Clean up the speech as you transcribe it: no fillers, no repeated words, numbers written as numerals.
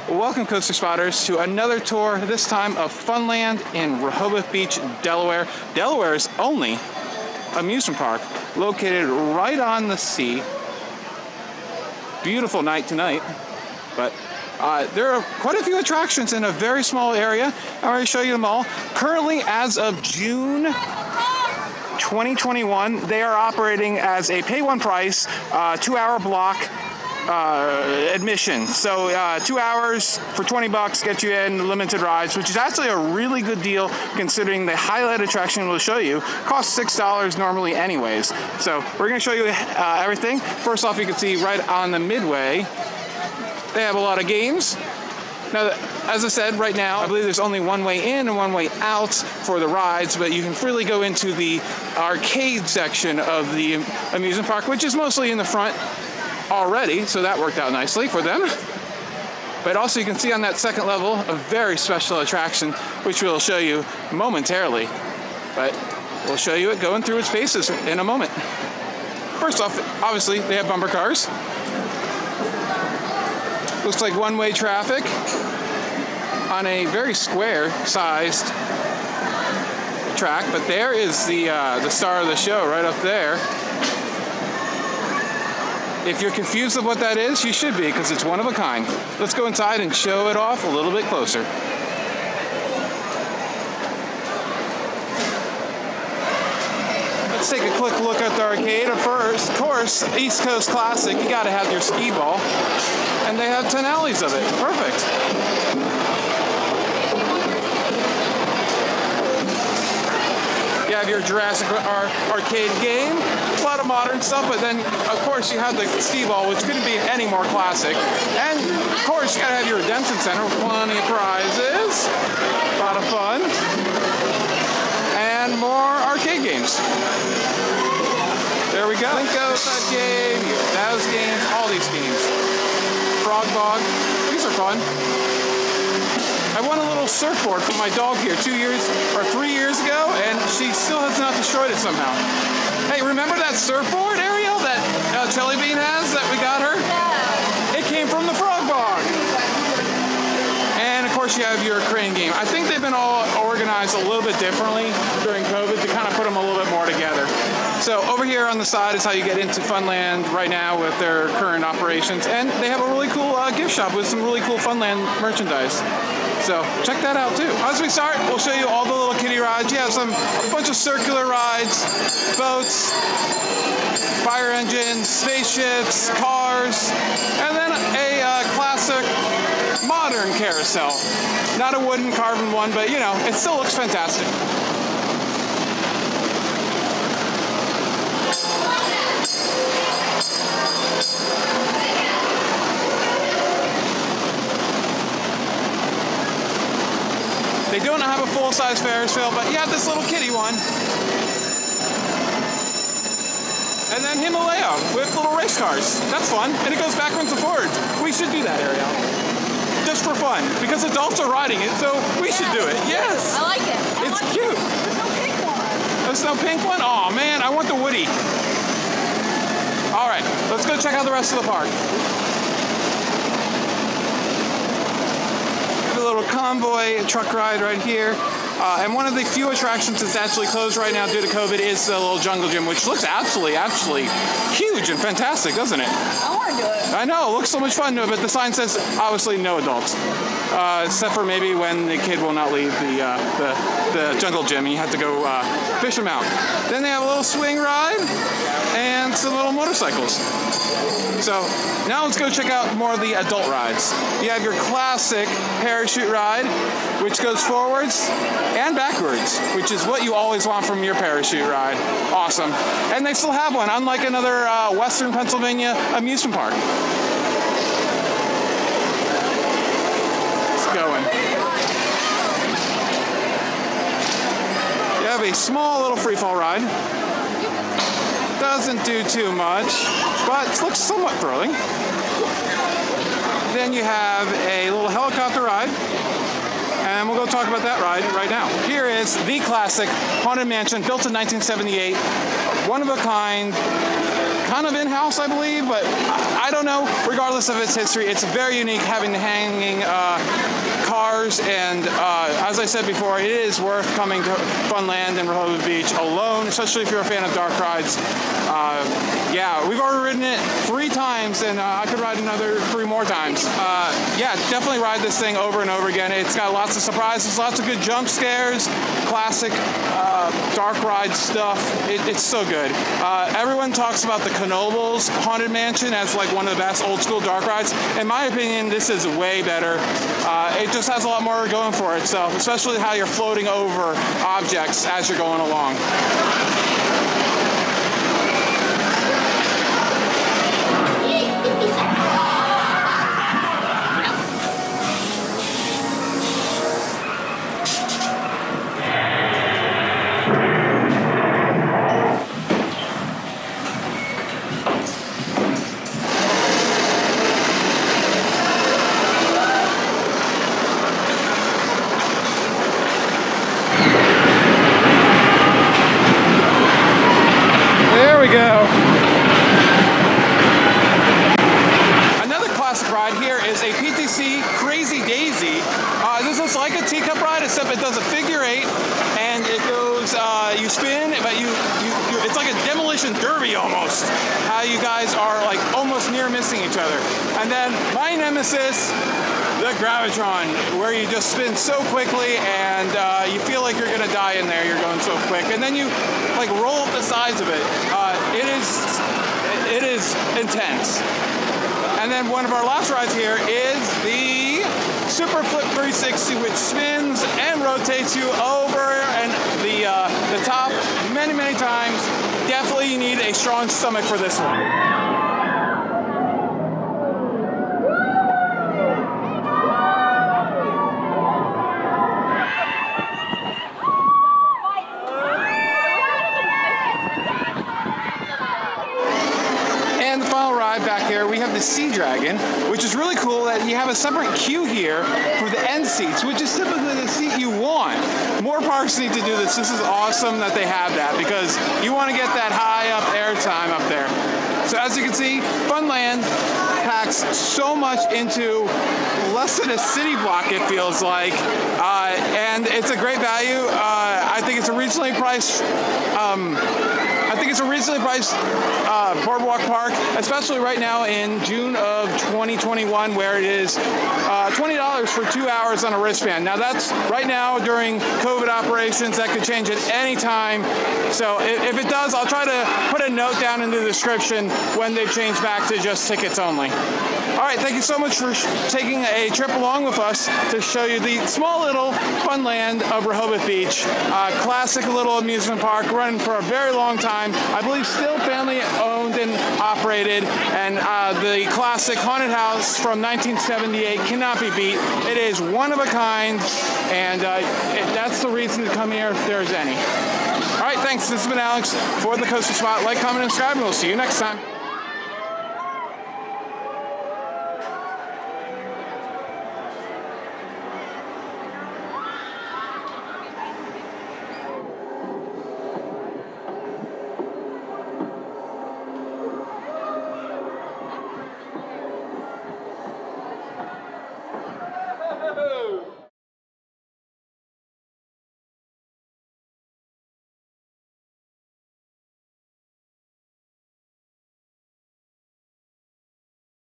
Welcome, Coaster Spotters, to another tour, this time of Funland in Rehoboth Beach, Delaware. Delaware's only amusement park, located right on the sea. Beautiful night tonight, but there are quite a few attractions in a very small area. I'll already show you them all. Currently, as of June 2021, they are operating as a pay one price, 2-hour block admission. So 2 hours for $20 gets you in limited rides, which is actually a really good deal considering the highlight attraction we'll show you costs $6 normally anyways. So we're going to show you everything. First off, you can see right on the midway, they have a lot of games. Now, as I said, right now, I believe there's only one way in and one way out for the rides, but you can freely go into the arcade section of the amusement park, which is mostly in the front already, so that worked out nicely for them. But also you can see on that second level a very special attraction, which we'll show you momentarily. But we'll show you it going through its paces in a moment. First off, obviously, they have bumper cars. Looks like one-way traffic on a very square-sized track, but there is the star of the show right up there. If you're confused of what that is, you should be, because it's one of a kind. Let's go inside and show it off a little bit closer. Let's take a quick look at the arcade. First, of course, East Coast classic, you gotta have your skee ball. And they have 10 alleys of it. Perfect. You have your Jurassic arcade game, a lot of modern stuff, but then of course you have the skee ball, which couldn't be any more classic. And of course you gotta have your Redemption Center with plenty of prizes, a lot of fun, and more arcade games. There we go. Linko game, those games, all these games. Frog Bog, these are fun. I won a little surfboard for my dog here 2 years or 3 years ago, and she still has not destroyed it somehow. Hey, remember that surfboard, Ariel, that Jelly Bean has that we got her? Yeah. It came from the Frog Bog. And of course you have your crane game. I think they've been all organized a little bit differently during COVID to kind of put them a little bit more together. So over here on the side is how you get into Funland right now with their current operations. And they have a really cool gift shop with some really cool Funland merchandise. So check that out too. As we start, we'll show you all the little kiddie rides. You have a bunch of circular rides, boats, fire engines, spaceships, cars, and then a classic modern carousel. Not a wooden carved one, but you know, it still looks fantastic. They don't have a full-size Ferris wheel, but you have this little kiddie one. And then Himalaya with little race cars. That's fun. And it goes backwards and forwards. We should do that, Ariel. Just for fun. Because adults are riding it, so we should do it. Yes! I like it. It's cute. There's no pink one. There's no pink one? Aw, man, I want the Woody. All right, let's go check out the rest of the park. Little convoy truck ride right here, and one of the few attractions that's actually closed right now due to COVID is the little jungle gym, which looks absolutely huge and fantastic, doesn't it? I want to do it. I know, it looks so much fun, but the sign says obviously no adults, except for maybe when the kid will not leave the jungle gym and you have to go fish them out. Then they have a little swing ride and some little motorcycles. So now let's go check out more of the adult rides. You have your classic parachute ride, which goes forwards and backwards, which is what you always want from your parachute ride. Awesome. And they still have one, unlike another Western Pennsylvania amusement park. It's going. You have a small little free fall ride. Doesn't do too much, but it looks somewhat thrilling. Then you have a little helicopter ride, and we'll go talk about that ride right now. Here is the classic Haunted Mansion, built in 1978, one of a kind kind of in-house, I believe, but I don't know. Regardless of its history, it's very unique having the hanging cars, and as I said before, it is worth coming to Funland and Rehoboth Beach alone, especially if you're a fan of dark rides. Yeah, we've already ridden it 3 times, and I could ride another 3 more times. Yeah, definitely ride this thing over and over again. It's got lots of surprises, lots of good jump scares, classic dark ride stuff. It's so good. Everyone talks about the Knoebels Haunted Mansion as like one of the best old school dark rides. In my opinion, this is way better. It just has a lot more going for itself, especially how you're floating over objects as you're going along. There we go. Another classic ride here is a PTC Crazy Daisy. This is like a teacup ride, except it does a figure 8, and it goes, you spin, but it's like a demolition derby almost. How you guys are like almost near missing each other. And then my nemesis, the Gravitron, where you just spin so quickly and you feel like you're gonna die in there. You're going so quick, and then you like roll up the sides of it. It is intense. And then one of our last rides here is the Super Flip 360, which spins and rotates you over and the top many times. Definitely you need a strong stomach for this one. And the final ride back here, we have the Sea Dragon, which is really cool that you have a separate queue here for the end seats, which is typically the seat you want. More parks need to do this. This is awesome that they have that, because you want to get that high up airtime up there. So as you can see, Funland packs so much into less than a city block, it feels like, and it's a great value. I think it's a reasonably priced. Boardwalk Park, especially right now in June of 2021, where it is $20 for 2 hours on a wristband. Now that's right now during COVID operations. That could change at any time. So if it does, I'll try to put a note down in the description when they change back to just tickets only. All right, thank you so much for taking a trip along with us to show you the small little Funland of Rehoboth Beach. Classic little amusement park, running for a very long time. I believe still family owned and operated, and the classic haunted house from 1978 cannot be beat. It is one of a kind, and that's the reason to come here if there's any. All right, thanks. This has been Alex for the Coaster Spot. Like, comment, and subscribe, and we'll see you next time. Woo!